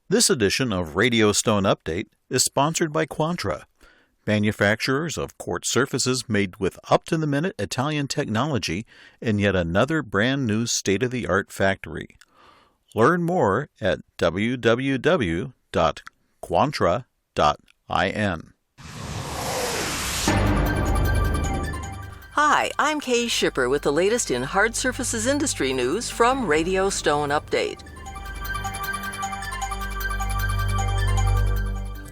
This edition of Radio Stone Update is sponsored by Quantra, manufacturers of quartz surfaces made with up-to-the-minute Italian technology in yet another brand-new state-of-the-art factory. Learn more at www.quantra.in. Hi, I'm Kay Shipper with the latest in hard surfaces industry news from Radio Stone Update.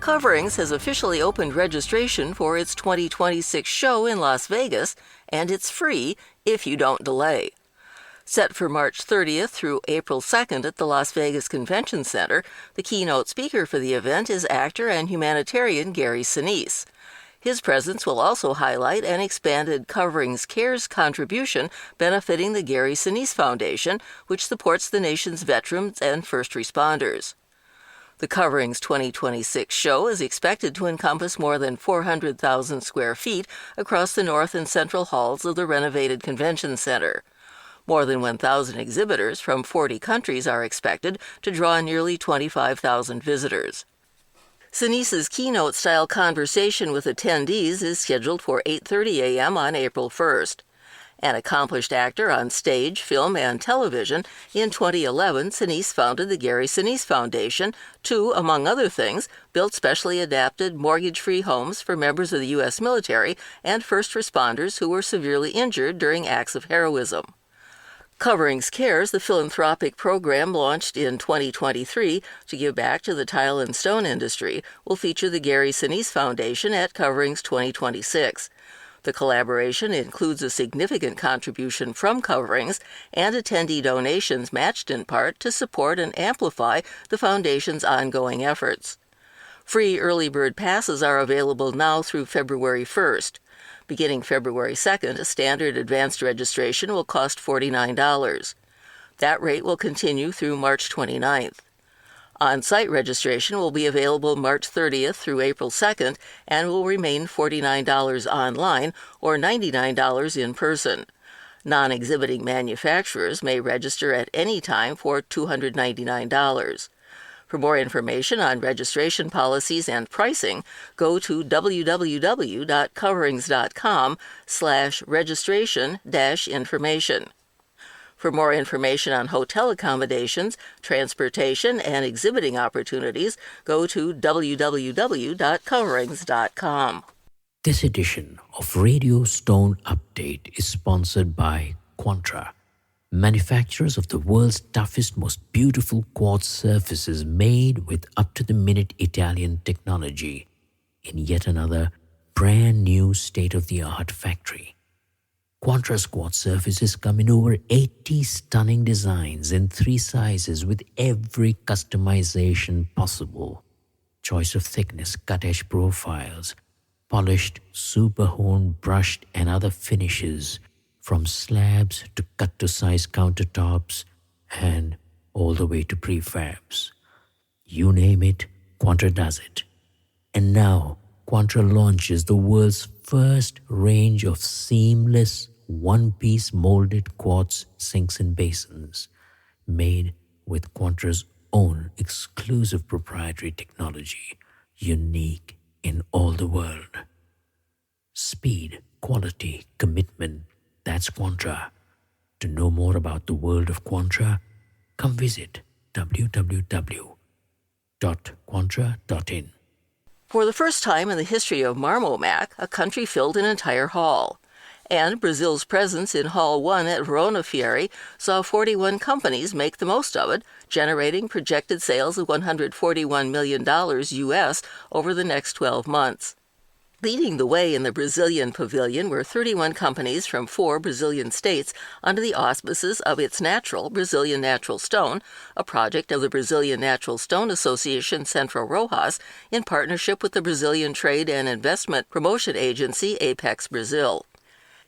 Coverings has officially opened registration for its 2026 show in Las Vegas, and it's free if you don't delay. Set for March 30th through April 2nd at the Las Vegas Convention Center, the keynote speaker for the event is actor and humanitarian Gary Sinise. His presence will also highlight an expanded Coverings Cares contribution benefiting the Gary Sinise Foundation, which supports the nation's veterans and first responders. The Coverings 2026 show is expected to encompass more than 400,000 square feet across the north and central halls of the renovated convention center. More than 1,000 exhibitors from 40 countries are expected to draw nearly 25,000 visitors. Sinise's keynote-style conversation with attendees is scheduled for 8:30 a.m. on April 1st. An accomplished actor on stage, film, and television, in 2011, Sinise founded the Gary Sinise Foundation to, among other things, build specially adapted mortgage-free homes for members of the U.S. military and first responders who were severely injured during acts of heroism. Coverings Cares, the philanthropic program launched in 2023 to give back to the tile and stone industry, will feature the Gary Sinise Foundation at Coverings 2026. The collaboration includes a significant contribution from Coverings and attendee donations matched in part to support and amplify the Foundation's ongoing efforts. Free early bird passes are available now through February 1st. Beginning February 2nd, a standard advanced registration will cost $49. That rate will continue through March 29th. On-site registration will be available March 30th through April 2nd and will remain $49 online or $99 in person. Non-exhibiting manufacturers may register at any time for $299. For more information on registration policies and pricing, go to www.coverings.com/registration-information. For more information on hotel accommodations, transportation, and exhibiting opportunities, go to www.coverings.com. This edition of Radio Stone Update is sponsored by Quantra, manufacturers of the world's toughest, most beautiful quartz surfaces made with up-to-the-minute Italian technology in yet another brand new state-of-the-art factory. Quantra's quartz surfaces come in over 80 stunning designs in 3 sizes with every customization possible. Choice of thickness, cut-edge profiles, polished, super-honed, brushed, and other finishes, from slabs to cut-to-size countertops and all the way to prefabs. You name it, Quantra does it. And now, Quantra launches the world's first range of seamless, one-piece molded quartz sinks and basins, made with Quantra's own exclusive proprietary technology, unique in all the world. Speed, quality, commitment, that's Quantra. To know more about the world of Quantra, come visit www.quantra.in. For the first time in the history of Marmomac, a country filled an entire hall. And Brazil's presence in Hall 1 at Verona Fieri saw 41 companies make the most of it, generating projected sales of $141 million U.S. over the next 12 months. Leading the way in the Brazilian pavilion were 31 companies from 4 Brazilian states under the auspices of It's Natural, Brazilian Natural Stone, a project of the Brazilian Natural Stone Association Centro Rojas in partnership with the Brazilian Trade and Investment Promotion Agency Apex Brazil.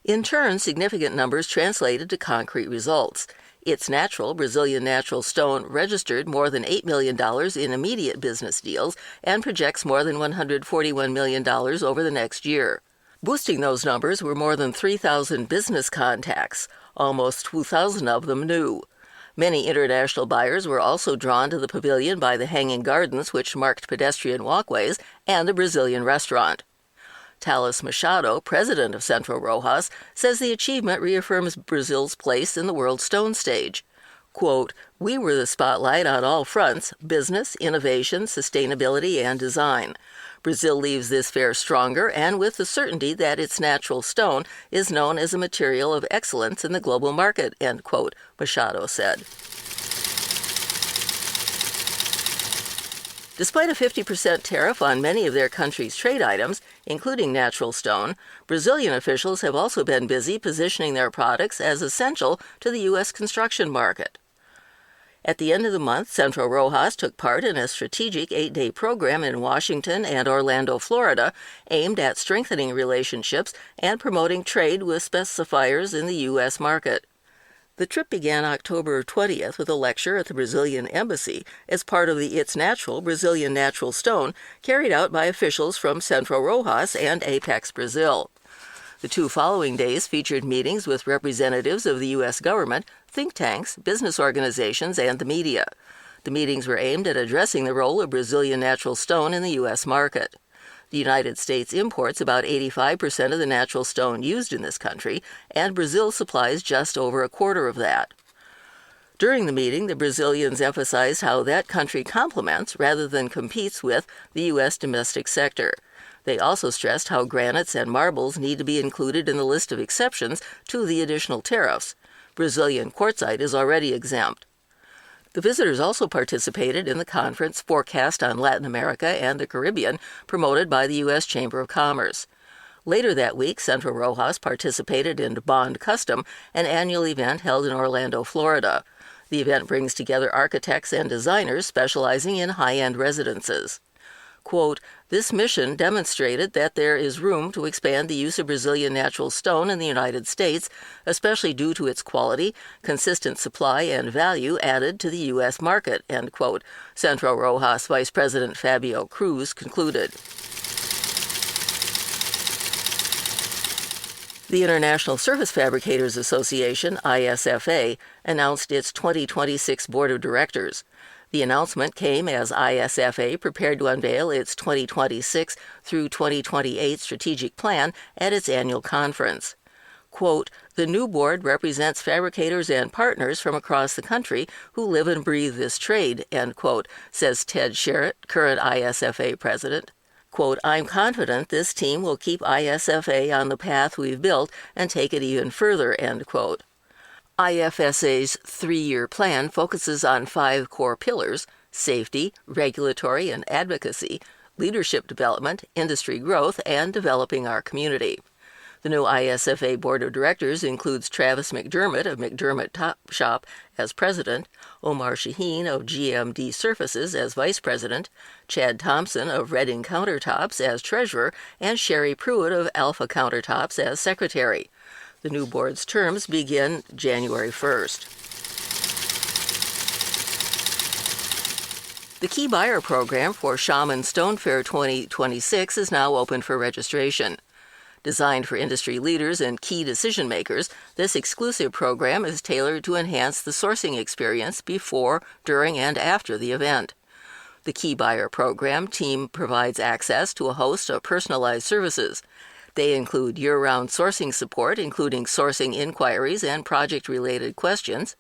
In turn, significant numbers translated to concrete results. It's Natural, Brazilian Natural Stone, registered more than $8 million in immediate business deals and projects more than $141 million over the next year. Boosting those numbers were more than 3,000 business contacts, almost 2,000 of them new. Many international buyers were also drawn to the pavilion by the hanging gardens, which marked pedestrian walkways, and the Brazilian restaurant. Thales Machado, president of Centro Rojas, says the achievement reaffirms Brazil's place in the World Stone stage. Quote, "We were the spotlight on all fronts: business, innovation, sustainability, and design. Brazil leaves this fair stronger and with the certainty that its natural stone is known as a material of excellence in the global market," end quote, Machado said. Despite a 50% tariff on many of their country's trade items, including natural stone, Brazilian officials have also been busy positioning their products as essential to the U.S. construction market. At the end of the month, Centro Rojas took part in a strategic 8-day program in Washington and Orlando, Florida, aimed at strengthening relationships and promoting trade with specifiers in the U.S. market. The trip began October 20th with a lecture at the Brazilian Embassy as part of the It's Natural Brazilian Natural Stone carried out by officials from Centro Rojas and Apex Brazil. The 2 following days featured meetings with representatives of the U.S. government, think tanks, business organizations, and the media. The meetings were aimed at addressing the role of Brazilian natural stone in the U.S. market. The United States imports about 85% of the natural stone used in this country, and Brazil supplies just over a quarter of that. During the meeting, the Brazilians emphasized how that country complements rather than competes with the U.S. domestic sector. They also stressed how granites and marbles need to be included in the list of exceptions to the additional tariffs. Brazilian quartzite is already exempt. The visitors also participated in the conference Forecast on Latin America and the Caribbean, promoted by the U.S. Chamber of Commerce. Later that week, Centro Rojas participated in Bond Custom, an annual event held in Orlando, Florida. The event brings together architects and designers specializing in high-end residences. Quote, "This mission demonstrated that there is room to expand the use of Brazilian natural stone in the United States, especially due to its quality, consistent supply, and value added to the U.S. market," end quote, Centro Rojas Vice President Fabio Cruz concluded. The International Surface Fabricators Association, ISFA, announced its 2026 Board of Directors. The announcement came as ISFA prepared to unveil its 2026 through 2028 strategic plan at its annual conference. Quote, "The new board represents fabricators and partners from across the country who live and breathe this trade," end quote, says Ted Sherritt, current ISFA president. Quote, "I'm confident this team will keep ISFA on the path we've built and take it even further," end quote. IFSA's 3-year plan focuses on 5 core pillars: safety, regulatory and advocacy, leadership development, industry growth, and developing our community. The new ISFA Board of Directors includes Travis McDermott of McDermott Topshop as president, Omar Shaheen of GMD Surfaces as vice president, Chad Thompson of Redding Countertops as treasurer, and Sherry Pruitt of Alpha Countertops as secretary. The new board's terms begin January 1st. The Key Buyer Program for Shaman Stone Fair 2026 is now open for registration. Designed for industry leaders and key decision makers, this exclusive program is tailored to enhance the sourcing experience before, during, and after the event. The Key Buyer Program team provides access to a host of personalized services. They include year-round sourcing support, including sourcing inquiries and project-related questions,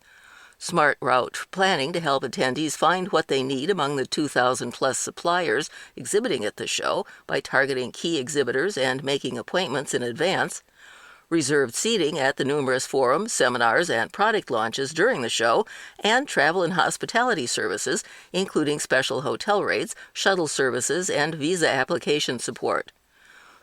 smart route planning to help attendees find what they need among the 2,000-plus suppliers exhibiting at the show by targeting key exhibitors and making appointments in advance, reserved seating at the numerous forums, seminars, and product launches during the show, and travel and hospitality services, including special hotel rates, shuttle services, and visa application support.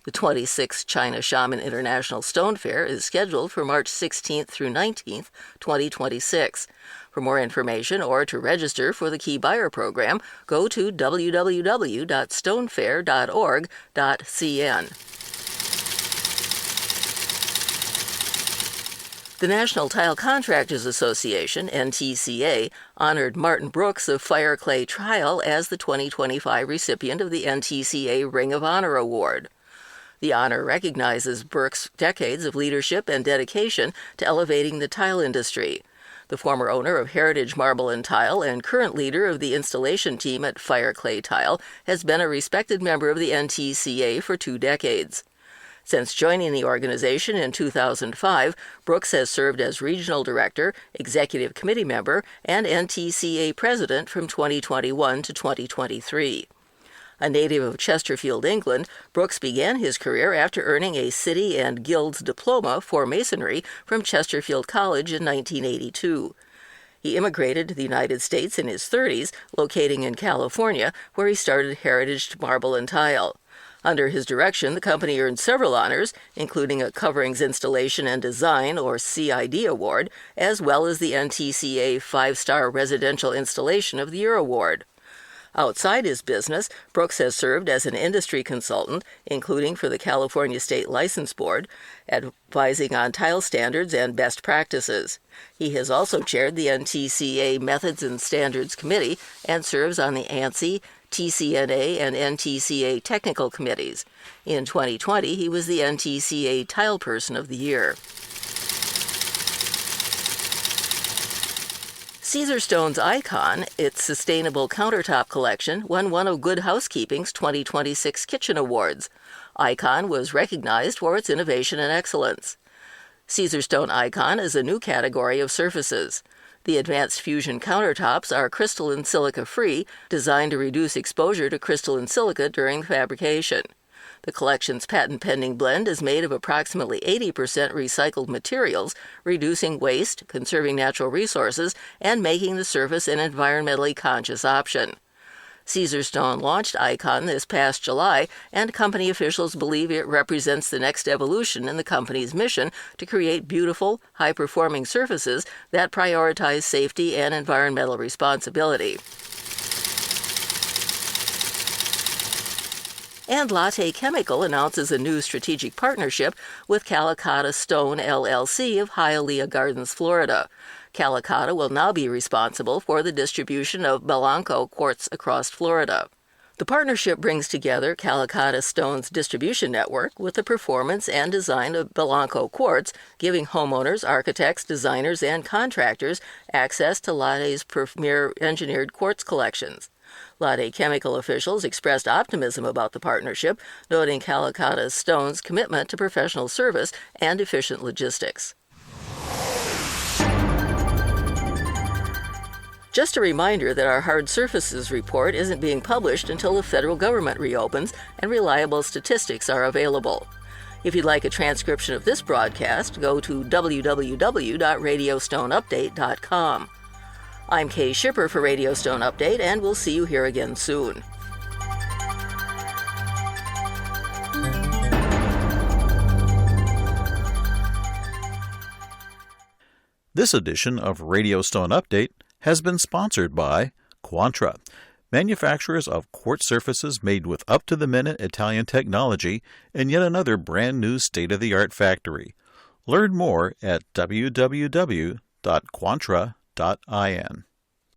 The 26th China Shaman International Stone Fair is scheduled for March 16th through 19th, 2026. For more information or to register for the Key Buyer Program, go to www.stonefair.org.cn. The National Tile Contractors Association, NTCA, honored Martin Brooks of Fire Clay Tile as the 2025 recipient of the NTCA Ring of Honor Award. The honor recognizes Brooks' decades of leadership and dedication to elevating the tile industry. The The former owner of Heritage Marble and Tile and current leader of the installation team at Fireclay Tile has been a respected member of the NTCA for 2 decades. Since joining the organization in 2005, Brooks has served as regional director, executive committee member, and NTCA president from 2021 to 2023. A native of Chesterfield, England, Brooks began his career after earning a City and Guilds diploma for masonry from Chesterfield College in 1982. He immigrated to the United States in his 30s, locating in California, where he started Heritage Marble and Tile. Under his direction, the company earned several honors, including a Coverings Installation and Design, or CID Award, as well as the NTCA 5-Star Residential Installation of the Year Award. Outside his business, Brooks has served as an industry consultant, including for the California State License Board, advising on tile standards and best practices. He has also chaired the NTCA Methods and Standards Committee and serves on the ANSI, TCNA, and NTCA technical committees. In 2020, he was the NTCA Tile Person of the Year. Caesarstone's Icon, its sustainable countertop collection, won one of Good Housekeeping's 2026 Kitchen Awards. Icon was recognized for its innovation and excellence. Caesarstone Icon is a new category of surfaces. The advanced fusion countertops are crystalline silica-free, designed to reduce exposure to crystalline silica during fabrication. The collection's patent-pending blend is made of approximately 80% recycled materials, reducing waste, conserving natural resources, and making the surface an environmentally conscious option. Caesarstone launched Icon this past July, and company officials believe it represents the next evolution in the company's mission to create beautiful, high-performing surfaces that prioritize safety and environmental responsibility. And Latte Chemical announces a new strategic partnership with Calicotta Stone, LLC of Hialeah Gardens, Florida. Calicotta will now be responsible for the distribution of Belanco quartz across Florida. The partnership brings together Calicotta Stone's distribution network with the performance and design of Belanco quartz, giving homeowners, architects, designers, and contractors access to Latte's premier engineered quartz collections. Latte Chemical officials expressed optimism about the partnership, noting Calicotta Stone's commitment to professional service and efficient logistics. Just a reminder that our hard surfaces report isn't being published until the federal government reopens and reliable statistics are available. If you'd like a transcription of this broadcast, go to www.radiostoneupdate.com. I'm Kay Shipper for Radio Stone Update, and we'll see you here again soon. This edition of Radio Stone Update has been sponsored by Quantra, manufacturers of quartz surfaces made with up-to-the-minute Italian technology in yet another brand-new state-of-the-art factory. Learn more at www.quantra.in.